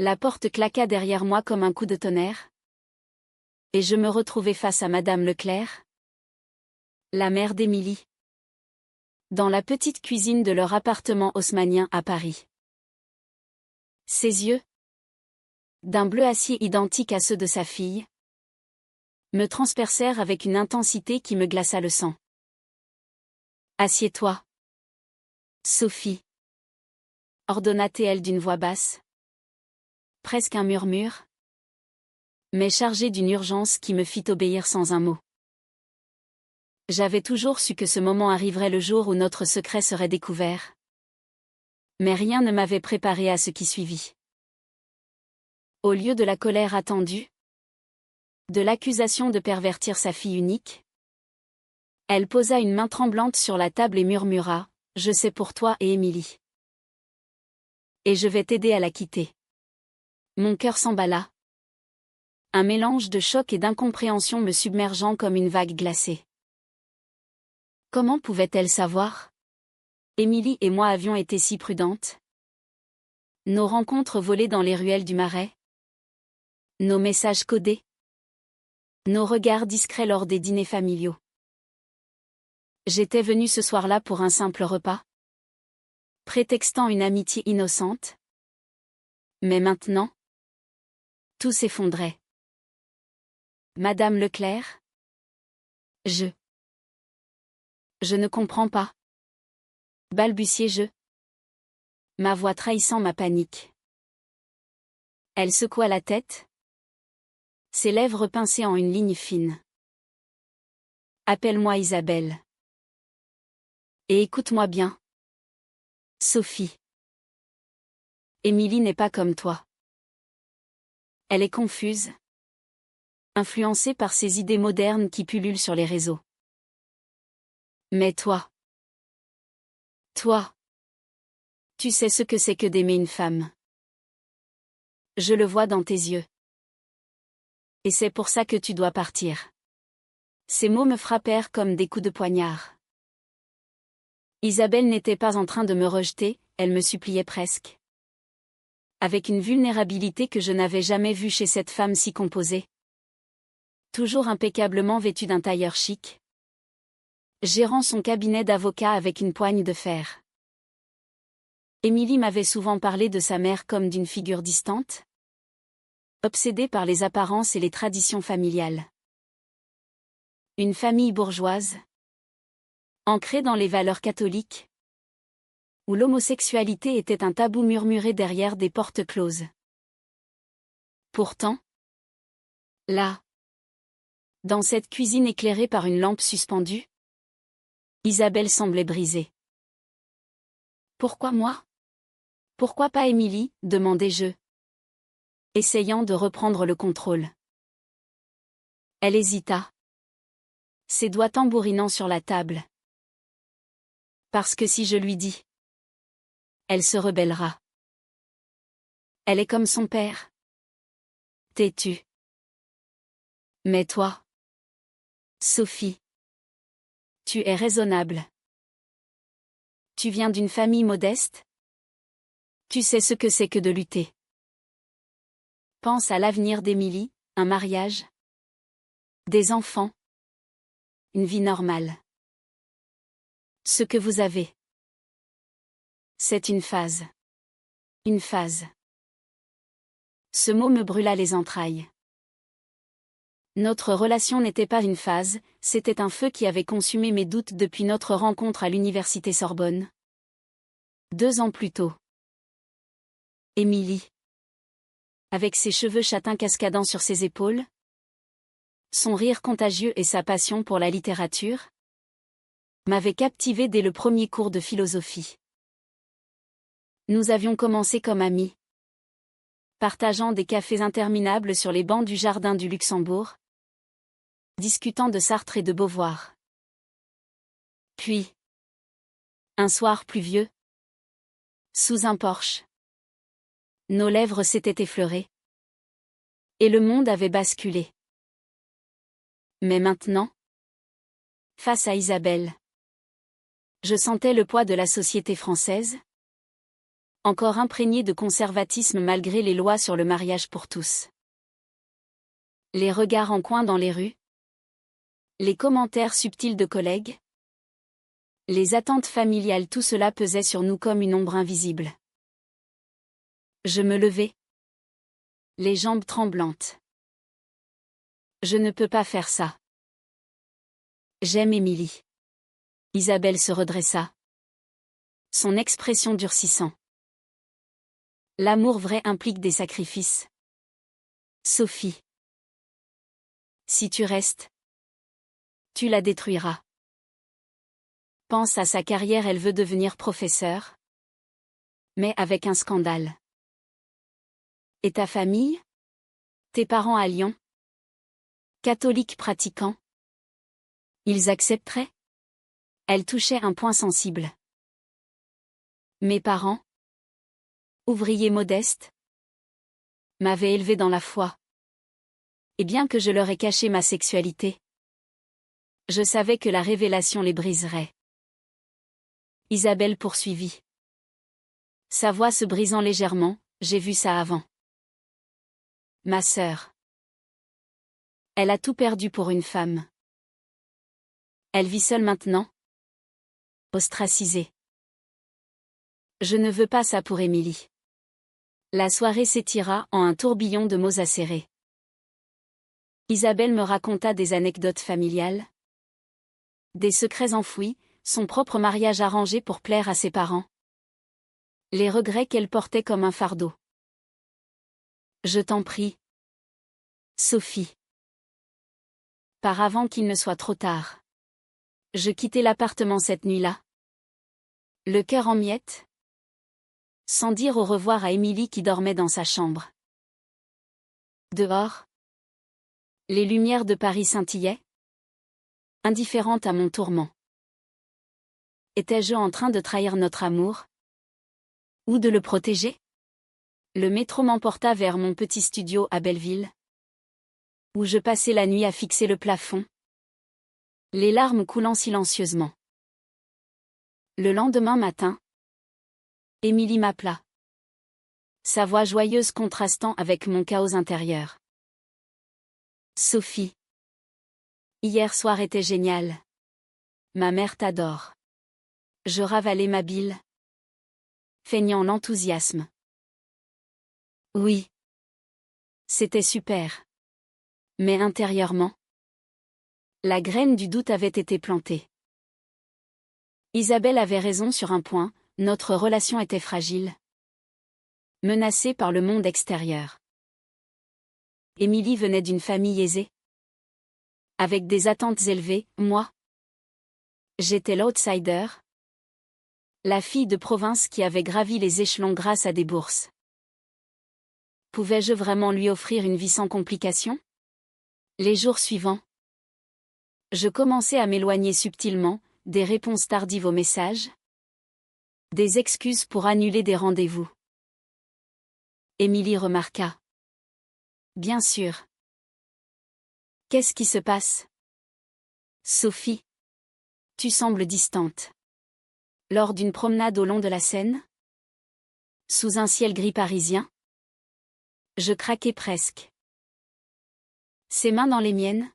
La porte claqua derrière moi comme un coup de tonnerre. Et je me retrouvai face à Madame Leclerc, la mère d'Émilie, dans la petite cuisine de leur appartement haussmannien à Paris. Ses yeux, d'un bleu acier identique à ceux de sa fille, me transpercèrent avec une intensité qui me glaça le sang. « Assieds-toi, Sophie, ordonna-t-elle d'une voix basse. Presque un murmure, mais chargé d'une urgence qui me fit obéir sans un mot. J'avais toujours su que ce moment arriverait le jour où notre secret serait découvert. Mais rien ne m'avait préparé à ce qui suivit. Au lieu de la colère attendue, de l'accusation de pervertir sa fille unique, elle posa une main tremblante sur la table et murmura « Je sais pour toi et Émilie. Et je vais t'aider à la quitter. » Mon cœur s'emballa. Un mélange de choc et d'incompréhension me submergeant comme une vague glacée. Comment pouvait-elle savoir? Émilie et moi avions été si prudentes. Nos rencontres volées dans les ruelles du Marais. Nos messages codés. Nos regards discrets lors des dîners familiaux. J'étais venue ce soir-là pour un simple repas, prétextant une amitié innocente. Mais maintenant, tout s'effondrait. Madame Leclerc? Je ne comprends pas. Balbutiai-je, ma voix trahissant ma panique. Elle secoua la tête, ses lèvres pincées en une ligne fine. Appelle-moi Isabelle. Et écoute-moi bien. Sophie. Émilie n'est pas comme toi. Elle est confuse, influencée par ces idées modernes qui pullulent sur les réseaux. Mais toi, tu sais ce que c'est que d'aimer une femme. Je le vois dans tes yeux. Et c'est pour ça que tu dois partir. Ces mots me frappèrent comme des coups de poignard. Isabelle n'était pas en train de me rejeter, elle me suppliait presque. Avec une vulnérabilité que je n'avais jamais vue chez cette femme si composée. Toujours impeccablement vêtue d'un tailleur chic. Gérant son cabinet d'avocat avec une poigne de fer. Émilie m'avait souvent parlé de sa mère comme d'une figure distante, obsédée par les apparences et les traditions familiales. Une famille bourgeoise, ancrée dans les valeurs catholiques, où l'homosexualité était un tabou murmuré derrière des portes closes. Pourtant, là, dans cette cuisine éclairée par une lampe suspendue, Isabelle semblait brisée. Pourquoi moi? Pourquoi pas Émilie, demandai-je, essayant de reprendre le contrôle. Elle hésita, ses doigts tambourinant sur la table. Parce que si je lui dis, elle se rebellera. Elle est comme son père. Têtue. Mais toi, Sophie, tu es raisonnable. Tu viens d'une famille modeste? Tu sais ce que c'est que de lutter. Pense à l'avenir d'Émilie, un mariage, des enfants, une vie normale. Ce que vous avez, c'est une phase. Une phase. Ce mot me brûla les entrailles. Notre relation n'était pas une phase, c'était un feu qui avait consumé mes doutes depuis notre rencontre à l'université Sorbonne. 2 ans plus tôt. Émilie, avec ses cheveux châtains cascadant sur ses épaules, son rire contagieux et sa passion pour la littérature, m'avaient captivé dès le premier cours de philosophie. Nous avions commencé comme amis, partageant des cafés interminables sur les bancs du jardin du Luxembourg, discutant de Sartre et de Beauvoir. Puis, un soir pluvieux, sous un porche, nos lèvres s'étaient effleurées, et le monde avait basculé. Mais maintenant, face à Isabelle, je sentais le poids de la société française, encore imprégné de conservatisme malgré les lois sur le mariage pour tous. Les regards en coin dans les rues. Les commentaires subtils de collègues. Les attentes familiales, tout cela pesait sur nous comme une ombre invisible. Je me levai. Les jambes tremblantes. Je ne peux pas faire ça. J'aime Émilie. Isabelle se redressa. Son expression durcissant. L'amour vrai implique des sacrifices. Sophie. Si tu restes, tu la détruiras. Pense à sa carrière, elle veut devenir professeure. Mais avec un scandale. Et ta famille? Tes parents à Lyon? Catholiques pratiquants? Ils accepteraient? Elle touchait un point sensible. Mes parents? Ouvriers modestes? M'avaient élevée dans la foi. Et bien que je leur ai caché ma sexualité, je savais que la révélation les briserait. Isabelle poursuivit. Sa voix se brisant légèrement, j'ai vu ça avant. Ma sœur. Elle a tout perdu pour une femme. Elle vit seule maintenant. Ostracisée. Je ne veux pas ça pour Émilie. La soirée s'étira en un tourbillon de mots acérés. Isabelle me raconta des anecdotes familiales. Des secrets enfouis, son propre mariage arrangé pour plaire à ses parents. Les regrets qu'elle portait comme un fardeau. Je t'en prie. Sophie. Par avant qu'il ne soit trop tard. Je quittai l'appartement cette nuit-là. Le cœur en miettes. Sans dire au revoir à Émilie qui dormait dans sa chambre. Dehors. Les lumières de Paris scintillaient. Indifférente à mon tourment. Étais-je en train de trahir notre amour? Ou de le protéger? Le métro m'emporta vers mon petit studio à Belleville, où je passais la nuit à fixer le plafond, les larmes coulant silencieusement. Le lendemain matin, Émilie m'appela. Sa voix joyeuse contrastant avec mon chaos intérieur. Sophie. Hier soir était génial. Ma mère t'adore. Je ravalai ma bile, feignant l'enthousiasme. Oui. C'était super. Mais intérieurement, la graine du doute avait été plantée. Isabelle avait raison sur un point, notre relation était fragile. Menacée par le monde extérieur. Émilie venait d'une famille aisée. Avec des attentes élevées, moi. J'étais l'outsider. La fille de province qui avait gravi les échelons grâce à des bourses. Pouvais-je vraiment lui offrir une vie sans complications? Les jours suivants, je commençais à m'éloigner subtilement, des réponses tardives aux messages, des excuses pour annuler des rendez-vous. Émilie remarqua. Bien sûr. Qu'est-ce qui se passe? Sophie. Tu sembles distante. Lors d'une promenade au long de la Seine? Sous un ciel gris parisien? Je craquai presque. Ses mains dans les miennes?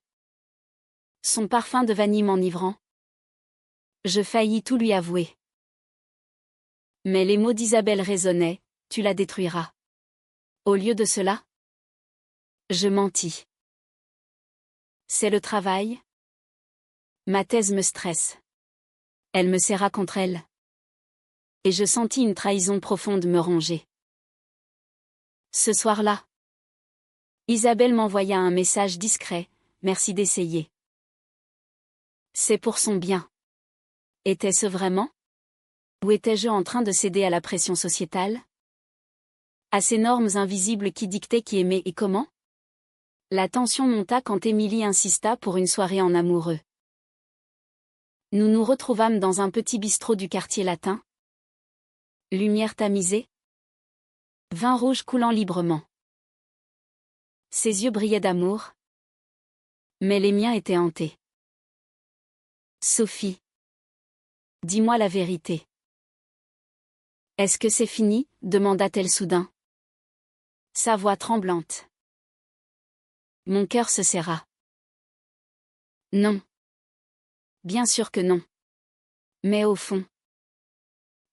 Son parfum de vanille m'enivrant? Je faillis tout lui avouer. Mais les mots d'Isabelle résonnaient, tu la détruiras. Au lieu de cela, je mentis. C'est le travail? Ma thèse me stresse. Elle me serra contre elle. Et je sentis une trahison profonde me ronger. Ce soir-là, Isabelle m'envoya un message discret, merci d'essayer. C'est pour son bien. Était-ce vraiment? Ou étais-je en train de céder à la pression sociétale? À ces normes invisibles qui dictaient qui aimait et comment? La tension monta quand Émilie insista pour une soirée en amoureux. Nous nous retrouvâmes dans un petit bistrot du quartier latin. Lumière tamisée. Vin rouge coulant librement. Ses yeux brillaient d'amour. Mais les miens étaient hantés. Sophie. Dis-moi la vérité. Est-ce que c'est fini? Demanda-t-elle soudain. Sa voix tremblante. Mon cœur se serra. Non. Bien sûr que non. Mais au fond,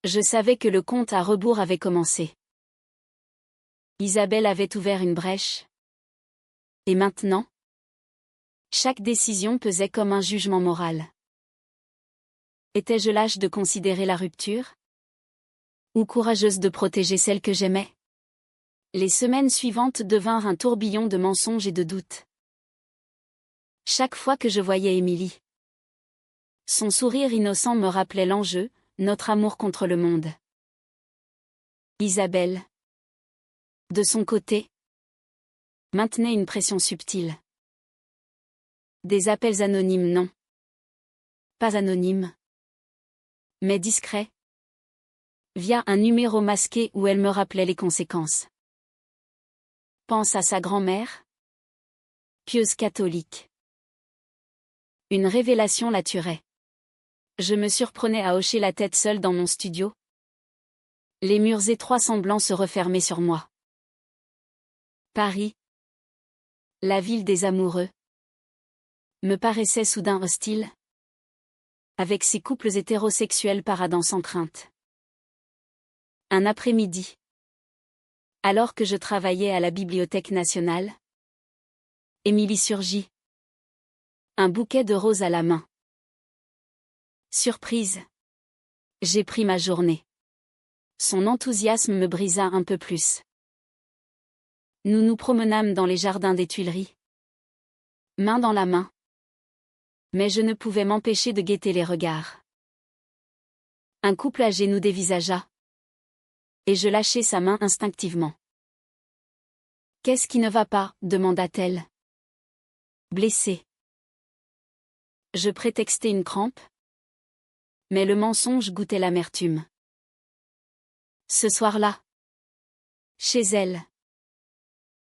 je savais que le compte à rebours avait commencé. Isabelle avait ouvert une brèche. Et maintenant? Chaque décision pesait comme un jugement moral. Étais-je lâche de considérer la rupture? Ou courageuse de protéger celle que j'aimais? Les semaines suivantes devinrent un tourbillon de mensonges et de doutes. Chaque fois que je voyais Émilie, son sourire innocent me rappelait l'enjeu, notre amour contre le monde. Isabelle, de son côté, maintenait une pression subtile. Des appels anonymes, non. Pas anonymes, mais discrets. Via un numéro masqué où elle me rappelait les conséquences. Pense à sa grand-mère, pieuse catholique. Une révélation la tuerait. Je me surprenais à hocher la tête seule dans mon studio. Les murs étroits semblants se refermer sur moi. Paris, la ville des amoureux, me paraissait soudain hostile, avec ses couples hétérosexuels paradant sans crainte. Un après-midi, alors que je travaillais à la Bibliothèque nationale, Émilie surgit, un bouquet de roses à la main. Surprise. J'ai pris ma journée. Son enthousiasme me brisa un peu plus. Nous nous promenâmes dans les jardins des Tuileries, main dans la main. Mais je ne pouvais m'empêcher de guetter les regards. Un couple âgé nous dévisagea. Et je lâchai sa main instinctivement. Qu'est-ce qui ne va pas? Demanda-t-elle. Blessée. Je prétextai une crampe. Mais le mensonge goûtait l'amertume. Ce soir-là, chez elle,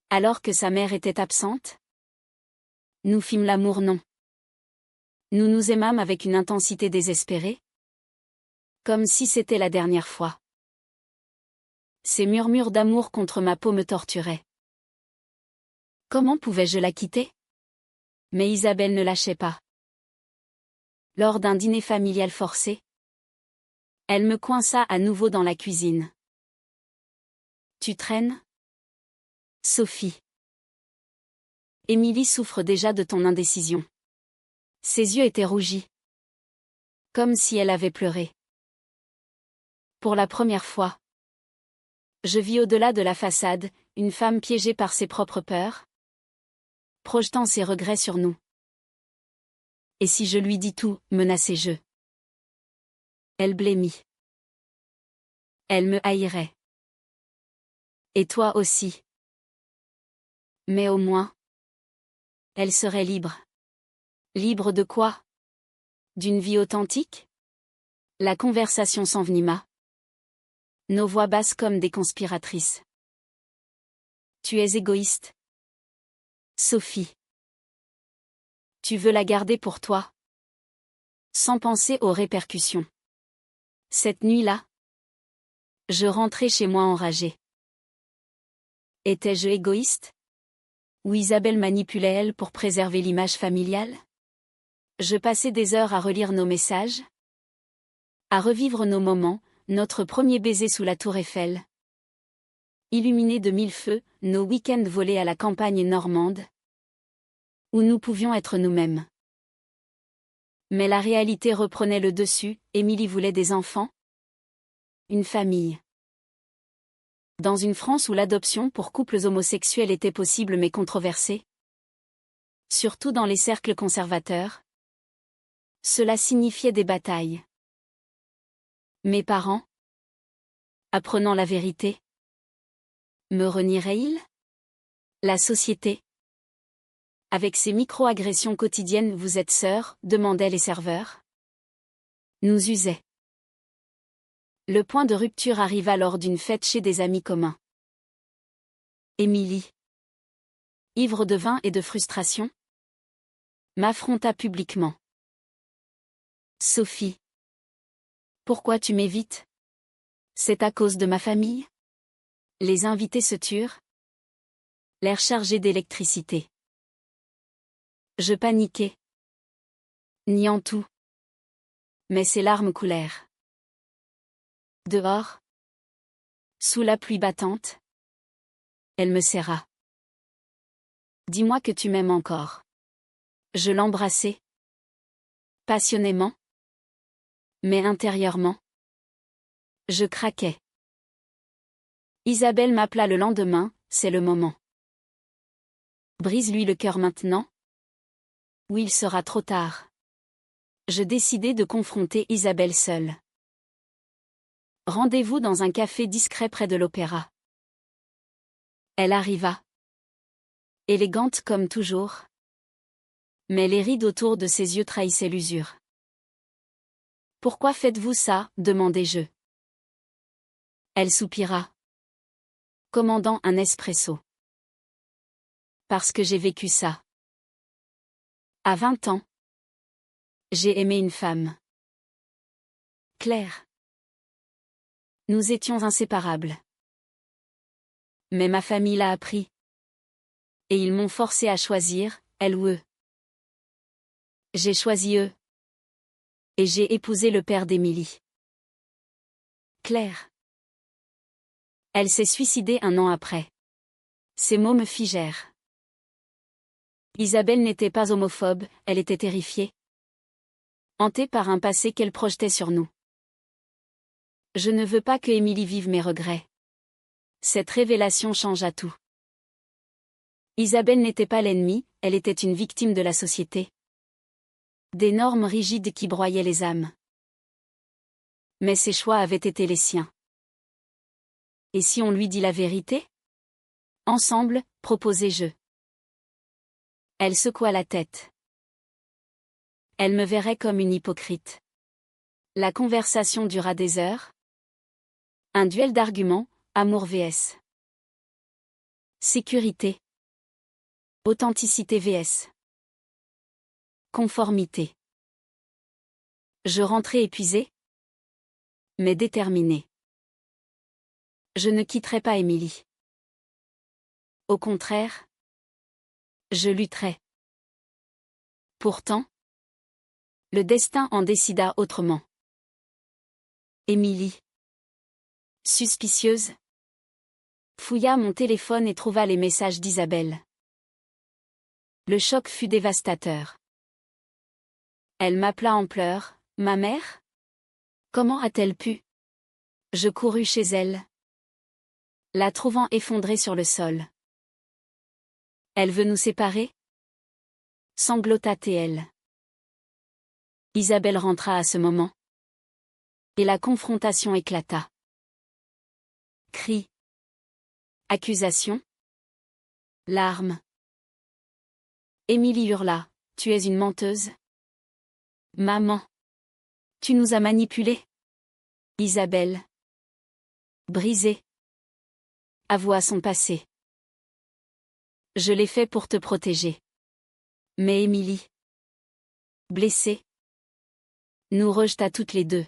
alors que sa mère était absente, nous fîmes l'amour, non. Nous nous aimâmes avec une intensité désespérée, comme si c'était la dernière fois. Ces murmures d'amour contre ma peau me torturaient. Comment pouvais-je la quitter? Mais Isabelle ne lâchait pas. Lors d'un dîner familial forcé, elle me coinça à nouveau dans la cuisine. Tu traînes? Sophie. Émilie souffre déjà de ton indécision. Ses yeux étaient rougis. Comme si elle avait pleuré. Pour la première fois, je vis au-delà de la façade, une femme piégée par ses propres peurs, projetant ses regrets sur nous. Et si je lui dis tout, menaçai-je. Elle blêmit. Elle me haïrait. Et toi aussi. Mais au moins, elle serait libre. Libre de quoi? D'une vie authentique? La conversation s'envenima. Nos voix basses comme des conspiratrices. Tu es égoïste. Sophie. Tu veux la garder pour toi. Sans penser aux répercussions. Cette nuit-là, je rentrai chez moi enragée. Étais-je égoïste? Ou Isabelle manipulait-elle pour préserver l'image familiale? Je passais des heures à relire nos messages, à revivre nos moments, notre premier baiser sous la tour Eiffel. Illuminés de mille feux, nos week-ends volés à la campagne normande, où nous pouvions être nous-mêmes. Mais la réalité reprenait le dessus, Émilie voulait des enfants. Une famille. Dans une France où l'adoption pour couples homosexuels était possible mais controversée, surtout dans les cercles conservateurs, cela signifiait des batailles. Mes parents, apprenant la vérité, me renieraient-ils? La société, avec ses micro-agressions quotidiennes, vous êtes sœurs, demandaient les serveurs, nous usait. Le point de rupture arriva lors d'une fête chez des amis communs. Émilie, ivre de vin et de frustration, m'affronta publiquement. Sophie. Pourquoi tu m'évites? C'est à cause de ma famille? Les invités se turent? L'air chargé d'électricité. Je paniquai. Niant tout. Mais ses larmes coulèrent. Dehors, sous la pluie battante, elle me serra. Dis-moi que tu m'aimes encore. Je l'embrassai. Passionnément. Mais intérieurement, je craquais. Isabelle m'appela le lendemain, c'est le moment. Brise-lui le cœur maintenant, ou il sera trop tard. Je décidai de confronter Isabelle seule. Rendez-vous dans un café discret près de l'opéra. Elle arriva. Élégante comme toujours. Mais les rides autour de ses yeux trahissaient l'usure. Pourquoi faites-vous ça? Demandai-je. Elle soupira. Commandant un espresso. Parce que j'ai vécu ça. À 20 ans. J'ai aimé une femme. Claire. Nous étions inséparables. Mais ma famille l'a appris. Et ils m'ont forcé à choisir, elle ou eux. J'ai choisi eux. Et j'ai épousé le père d'Émilie. Claire. Elle s'est suicidée 1 an après. Ces mots me figèrent. Isabelle n'était pas homophobe, elle était terrifiée. Hantée par un passé qu'elle projetait sur nous. Je ne veux pas que Émilie vive mes regrets. Cette révélation changea tout. Isabelle n'était pas l'ennemie, elle était une victime de la société. Des normes rigides qui broyaient les âmes. Mais ses choix avaient été les siens. Et si on lui dit la vérité? Ensemble, proposai-je. Elle secoua la tête. Elle me verrait comme une hypocrite. La conversation dura des heures. Un duel d'arguments, amour vs. Sécurité. Authenticité vs. Conformité. Je rentrai épuisé, mais déterminé. Je ne quitterai pas Émilie. Au contraire, je lutterai. Pourtant, le destin en décida autrement. Émilie, suspicieuse, fouilla mon téléphone et trouva les messages d'Isabelle. Le choc fut dévastateur. Elle m'appela en pleurs. Ma mère? Comment a-t-elle pu? Je courus chez elle, la trouvant effondrée sur le sol. Elle veut nous séparer? Sanglota-t-elle. Isabelle rentra à ce moment. Et la confrontation éclata. Cris. Accusations. Larmes. Émilie hurla. Tu es une menteuse. Maman. Tu nous as manipulés. Isabelle. Brisée. Avoua son passé. Je l'ai fait pour te protéger. Mais Émilie. Blessée. Nous rejeta toutes les deux.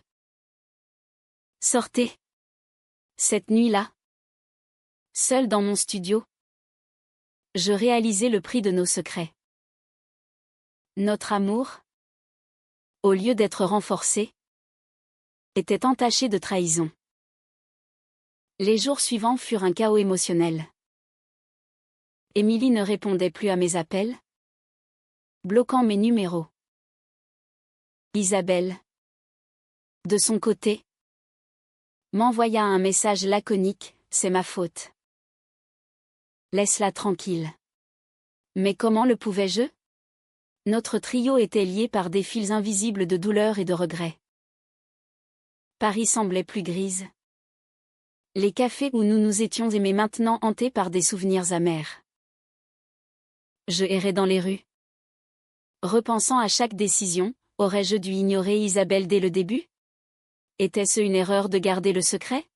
Sortez. Cette nuit-là. Seule dans mon studio. Je réalisais le prix de nos secrets. Notre amour, au lieu d'être renforcé, était entaché de trahison. Les jours suivants furent un chaos émotionnel. Émilie ne répondait plus à mes appels, bloquant mes numéros. Isabelle, de son côté, m'envoya un message laconique, c'est ma faute. Laisse-la tranquille. Mais comment le pouvais-je? Notre trio était lié par des fils invisibles de douleur et de regret. Paris semblait plus grise. Les cafés où nous nous étions aimés maintenant hantés par des souvenirs amers. Je errais dans les rues. Repensant à chaque décision, aurais-je dû ignorer Isabelle dès le début? Était-ce une erreur de garder le secret?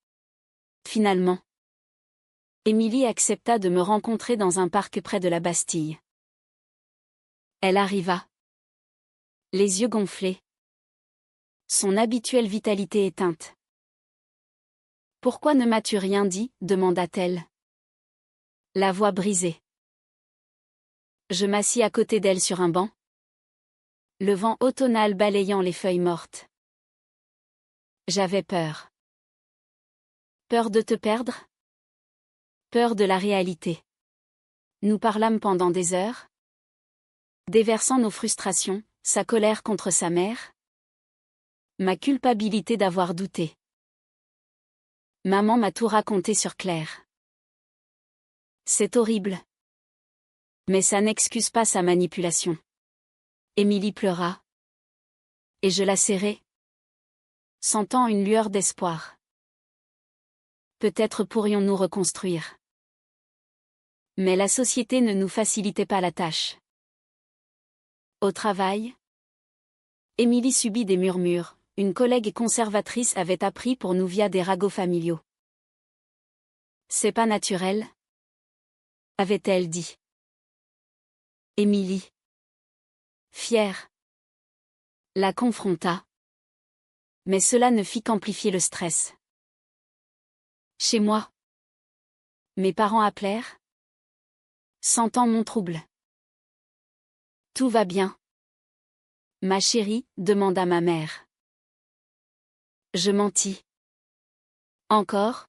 Finalement, Émilie accepta de me rencontrer dans un parc près de la Bastille. Elle arriva. Les yeux gonflés. Son habituelle vitalité éteinte. Pourquoi ne m'as-tu rien dit, demanda-t-elle. La voix brisée. Je m'assis à côté d'elle sur un banc. Le vent automnal balayant les feuilles mortes. J'avais peur. Peur de te perdre? Peur de la réalité. Nous parlâmes pendant des heures, déversant nos frustrations, sa colère contre sa mère, ma culpabilité d'avoir douté. Maman m'a tout raconté sur Claire. C'est horrible. Mais ça n'excuse pas sa manipulation. Émilie pleura. Et je la serrai, sentant une lueur d'espoir. Peut-être pourrions-nous reconstruire. Mais la société ne nous facilitait pas la tâche. Au travail, Émilie subit des murmures. Une collègue conservatrice avait appris pour nous via des ragots familiaux. C'est pas naturel, avait-elle dit. Émilie, fière, la confronta. Mais cela ne fit qu'amplifier le stress. Chez moi, mes parents appelèrent, sentant mon trouble. Tout va bien. Ma chérie, demanda ma mère. Je mentis. Encore?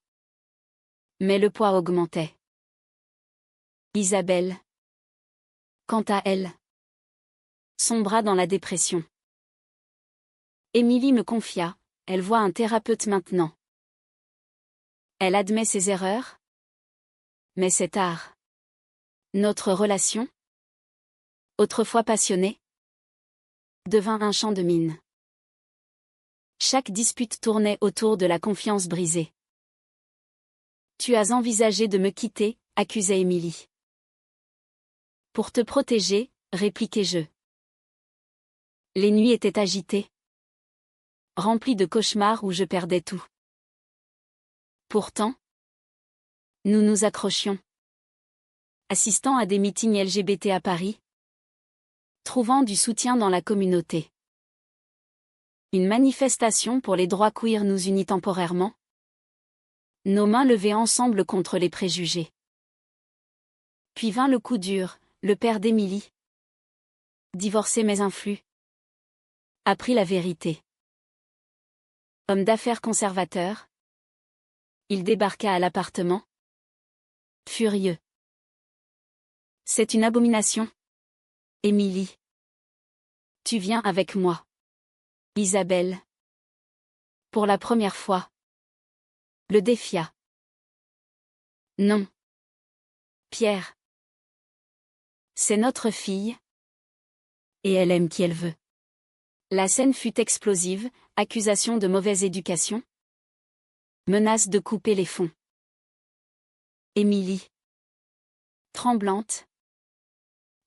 Mais le poids augmentait. Isabelle, quant à elle, sombra dans la dépression. Émilie me confia, elle voit un thérapeute maintenant. Elle admet ses erreurs? Mais c'est tard. Notre relation, autrefois passionnée, devint un champ de mine. Chaque dispute tournait autour de la confiance brisée. Tu as envisagé de me quitter, accusait Émilie. Pour te protéger, répliquai-je. Les nuits étaient agitées, remplies de cauchemars où je perdais tout. Pourtant, nous nous accrochions. Assistant à des meetings LGBT à Paris, trouvant du soutien dans la communauté. Une manifestation pour les droits queer nous unit temporairement. Nos mains levées ensemble contre les préjugés. Puis vint le coup dur, le père d'Émilie. Divorcé mais influe. Apprit la vérité. Homme d'affaires conservateur. Il débarqua à l'appartement. Furieux. C'est une abomination. Émilie. Tu viens avec moi. Isabelle. Pour la première fois. Le défia. Non. Pierre. C'est notre fille. Et elle aime qui elle veut. La scène fut explosive, accusation de mauvaise éducation. Menace de couper les fonds. Émilie. Tremblante.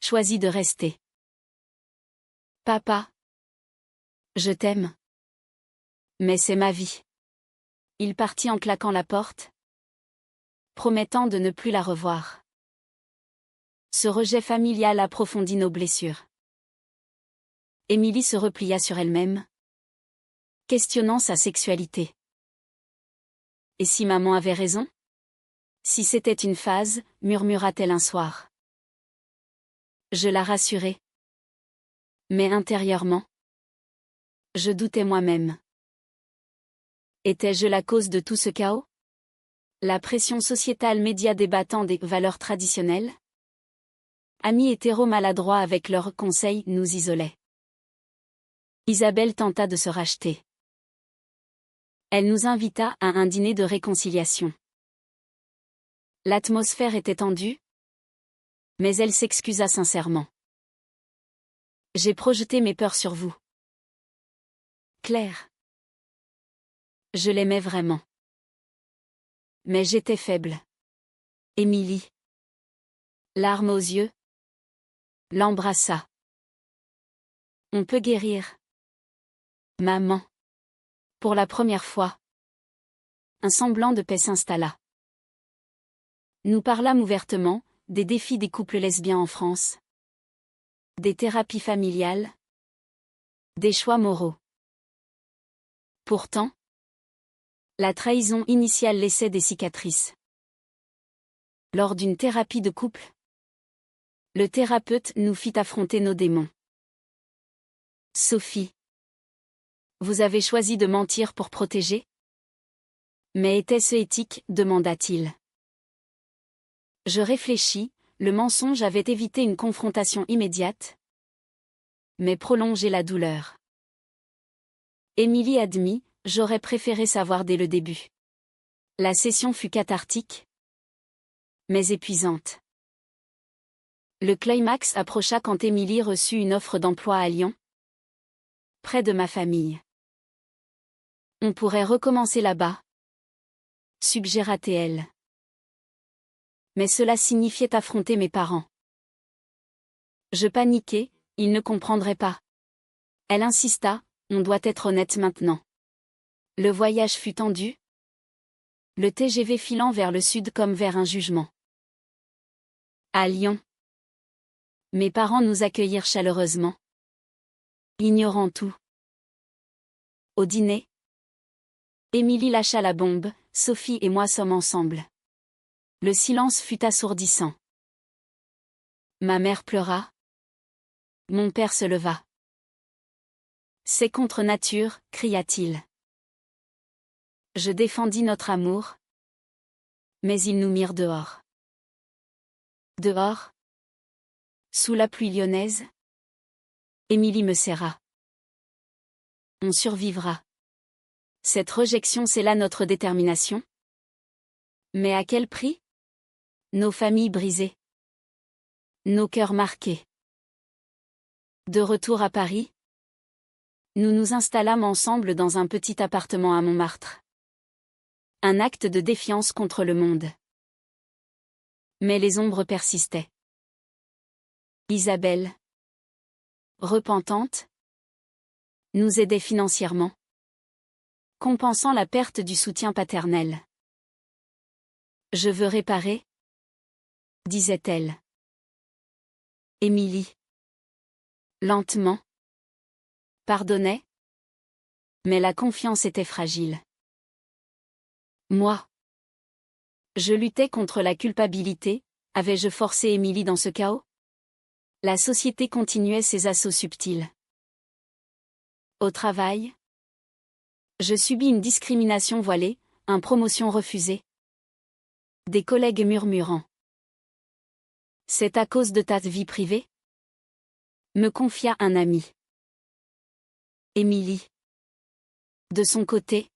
Choisit de rester. Papa. Je t'aime. Mais c'est ma vie. Il partit en claquant la porte, promettant de ne plus la revoir. Ce rejet familial approfondit nos blessures. Émilie se replia sur elle-même, questionnant sa sexualité. Et si maman avait raison? Si c'était une phase, murmura-t-elle un soir. Je la rassurai. Mais intérieurement, je doutais moi-même. Étais-je la cause de tout ce chaos? La pression sociétale média débattant des valeurs traditionnelles? Amis hétéros maladroits avec leurs conseils nous isolaient. Isabelle tenta de se racheter. Elle nous invita à un dîner de réconciliation. L'atmosphère était tendue, mais elle s'excusa sincèrement. J'ai projeté mes peurs sur vous. Claire. Je l'aimais vraiment. Mais j'étais faible. Émilie. Larmes aux yeux. L'embrassa. On peut guérir. Maman. Pour la première fois. Un semblant de paix s'installa. Nous parlâmes ouvertement, des défis des couples lesbiens en France. Des thérapies familiales. Des choix moraux. Pourtant, La trahison initiale laissait des cicatrices. Lors d'une thérapie de couple, le thérapeute nous fit affronter nos démons. Sophie. Vous avez choisi de mentir pour protéger? Mais était-ce éthique, demanda-t-il. Je réfléchis, le mensonge avait évité une confrontation immédiate, mais prolongé la douleur. Émilie admit, j'aurais préféré savoir dès le début. La session fut cathartique, mais épuisante. Le climax approcha quand Émilie reçut une offre d'emploi à Lyon, près de ma famille. On pourrait recommencer là-bas, suggéra-t-elle. Mais cela signifiait affronter mes parents. Je paniquai, ils ne comprendraient pas. Elle insista, on doit être honnête maintenant. Le voyage fut tendu, le TGV filant vers le sud comme vers un jugement. À Lyon, mes parents nous accueillirent chaleureusement, ignorant tout. Au dîner, Émilie lâcha la bombe, Sophie et moi sommes ensemble. Le silence fut assourdissant. Ma mère pleura. Mon père se leva. C'est contre nature, cria-t-il. Je défendis notre amour, mais ils nous mirent dehors. Dehors, sous la pluie lyonnaise, Émilie me serra. On survivra. Cette rejection scella notre détermination. Mais à quel prix? Nos familles brisées. Nos cœurs marqués. De retour à Paris, nous nous installâmes ensemble dans un petit appartement à Montmartre. Un acte de défiance contre le monde. Mais les ombres persistaient. Isabelle, repentante, nous aidait financièrement, compensant la perte du soutien paternel. Je veux réparer, disait-elle. Émilie, lentement, pardonnait, mais la confiance était fragile. Moi, je luttais contre la culpabilité, avais-je forcé Émilie dans ce chaos? La société continuait ses assauts subtils. Au travail, je subis une discrimination voilée, une promotion refusée. Des collègues murmurant. C'est à cause de ta vie privée? Me confia un ami. Émilie, de son côté,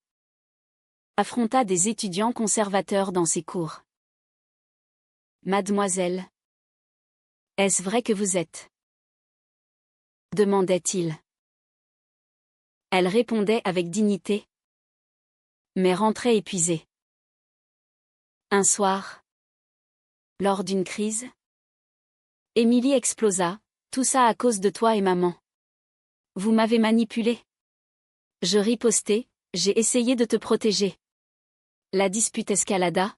affronta des étudiants conservateurs dans ses cours. Mademoiselle, est-ce vrai que vous êtes? Demandait-il. Elle répondait avec dignité, mais rentrait épuisée. Un soir, lors d'une crise, Émilie explosa, tout ça à cause de toi et maman. Vous m'avez manipulée. Je ripostai, j'ai essayé de te protéger. La dispute escalada.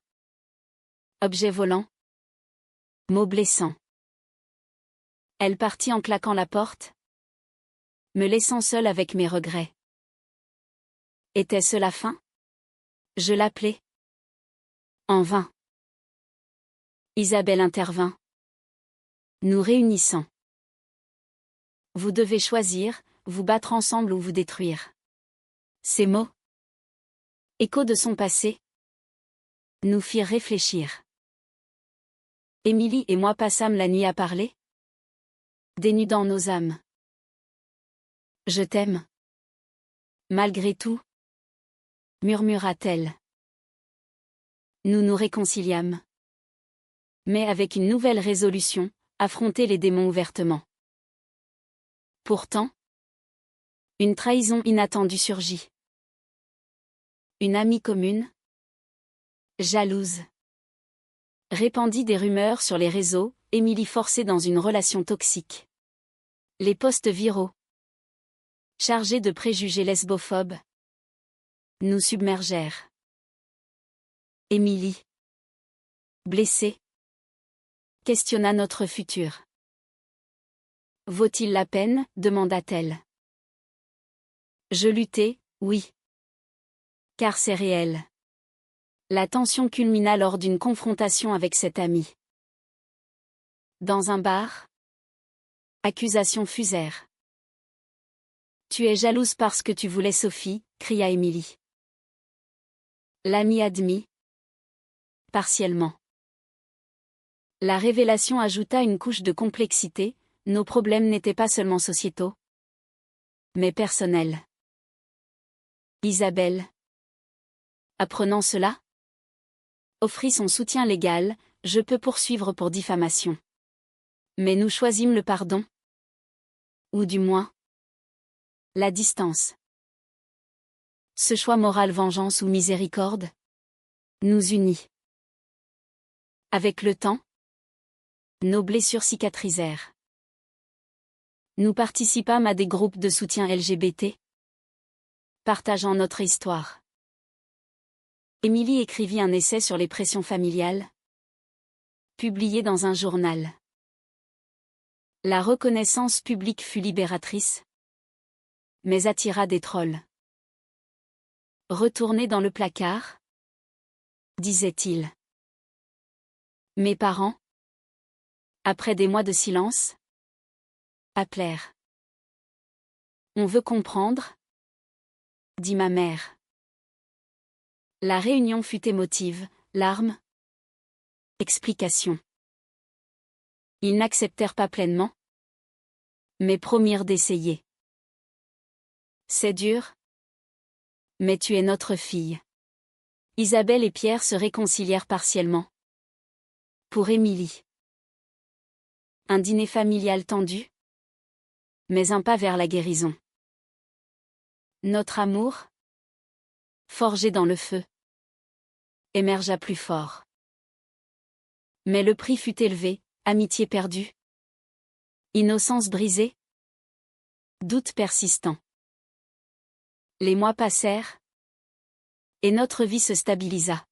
Objet volant. Mots blessants. Elle partit en claquant la porte, me laissant seule avec mes regrets. Était-ce la fin? Je l'appelai. En vain. Isabelle intervint, nous réunissant. Vous devez choisir, vous battre ensemble ou vous détruire. Ces mots, écho de son passé, nous firent réfléchir. Émilie et moi passâmes la nuit à parler, dénudant nos âmes. Je t'aime. Malgré tout, murmura-t-elle. Nous nous réconciliâmes. Mais avec une nouvelle résolution, affronter les démons ouvertement. Pourtant, une trahison inattendue surgit. Une amie commune, jalouse, répandit des rumeurs sur les réseaux, Émilie forcée dans une relation toxique. Les posts viraux, chargés de préjugés lesbophobes, nous submergèrent. Émilie, blessée, questionna notre futur. Vaut-il la peine? Demanda-t-elle. Je luttai, oui. Car c'est réel. La tension culmina lors d'une confrontation avec cet ami. Dans un bar, accusations fusèrent. Tu es jalouse parce que tu voulais Sophie, cria Émilie. L'ami admit. Partiellement. La révélation ajouta une couche de complexité, nos problèmes n'étaient pas seulement sociétaux, mais personnels. Isabelle, apprenant cela, offrit son soutien légal, je peux poursuivre pour diffamation. Mais nous choisîmes le pardon. Ou du moins, la distance. Ce choix moral vengeance ou miséricorde nous unit. Avec le temps, nos blessures cicatrisèrent. Nous participâmes à des groupes de soutien LGBT, partageant notre histoire. Émilie écrivit un essai sur les pressions familiales, publié dans un journal. La reconnaissance publique fut libératrice, mais attira des trolls. Retournez dans le placard, disait-il. Mes parents, après des mois de silence, appelèrent. On veut comprendre, dit ma mère. La réunion fut émotive, larmes, explications. Ils n'acceptèrent pas pleinement, mais promirent d'essayer. C'est dur, mais tu es notre fille. Isabelle et Pierre se réconcilièrent partiellement. Pour Émilie. Un dîner familial tendu, mais un pas vers la guérison. Notre amour, forgé dans le feu, émergea plus fort. Mais le prix fut élevé, amitié perdue, innocence brisée, doute persistant. Les mois passèrent, et notre vie se stabilisa.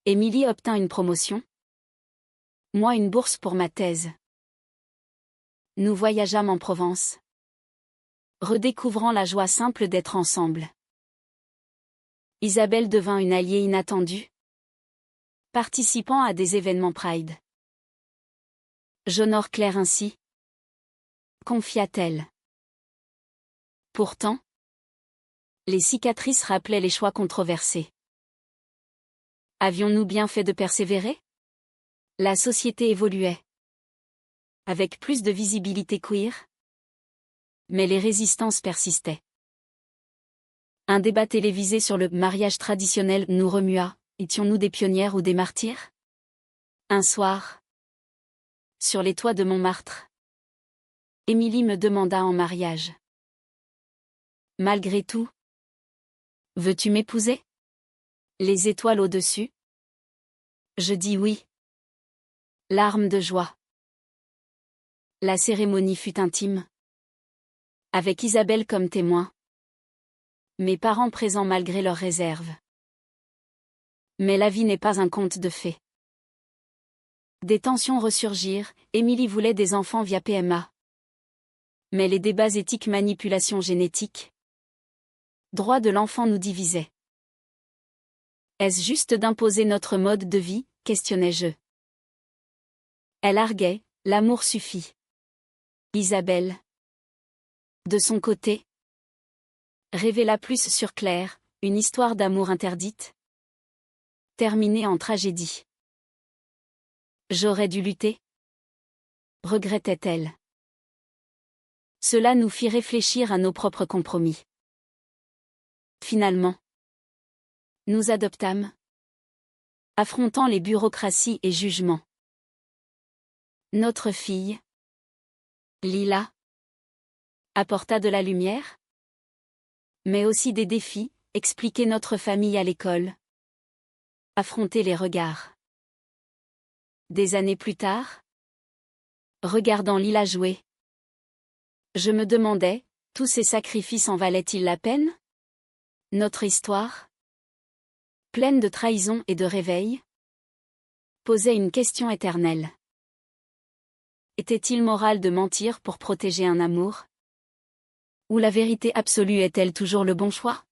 Émilie obtint une promotion, moi une bourse pour ma thèse. Nous voyageâmes en Provence, redécouvrant la joie simple d'être ensemble. Isabelle devint une alliée inattendue, participant à des événements Pride. J'honore Claire ainsi, confia-t-elle. Pourtant, les cicatrices rappelaient les choix controversés. Avions-nous bien fait de persévérer? La société évoluait, avec plus de visibilité queer, mais les résistances persistaient. Un débat télévisé sur le mariage traditionnel nous remua, étions-nous des pionnières ou des martyrs? Un soir, sur les toits de Montmartre, Émilie me demanda en mariage. Malgré tout, veux-tu m'épouser? Les étoiles au-dessus? Je dis oui. Larmes de joie. La cérémonie fut intime. Avec Isabelle comme témoin. Mes parents présents malgré leurs réserves. Mais la vie n'est pas un conte de fées. Des tensions ressurgirent, Émilie voulait des enfants via PMA. Mais les débats éthiques manipulation génétique. Droit de l'enfant nous divisaient. Est-ce juste d'imposer notre mode de vie, questionnais-je. Elle arguait, l'amour suffit. Isabelle, de son côté, révéla plus sur Claire, une histoire d'amour interdite, terminée en tragédie. J'aurais dû lutter, regrettait-elle. Cela nous fit réfléchir à nos propres compromis. Finalement, nous adoptâmes, affrontant les bureaucraties et jugements. Notre fille, Lila, apporta de la lumière, mais aussi des défis, expliquer notre famille à l'école, affronter les regards. Des années plus tard, regardant Lila jouer, je me demandais, tous ces sacrifices en valaient-ils la peine? Notre histoire, pleine de trahison et de réveil, posait une question éternelle. Était-il moral de mentir pour protéger un amour? Ou la vérité absolue est-elle toujours le bon choix?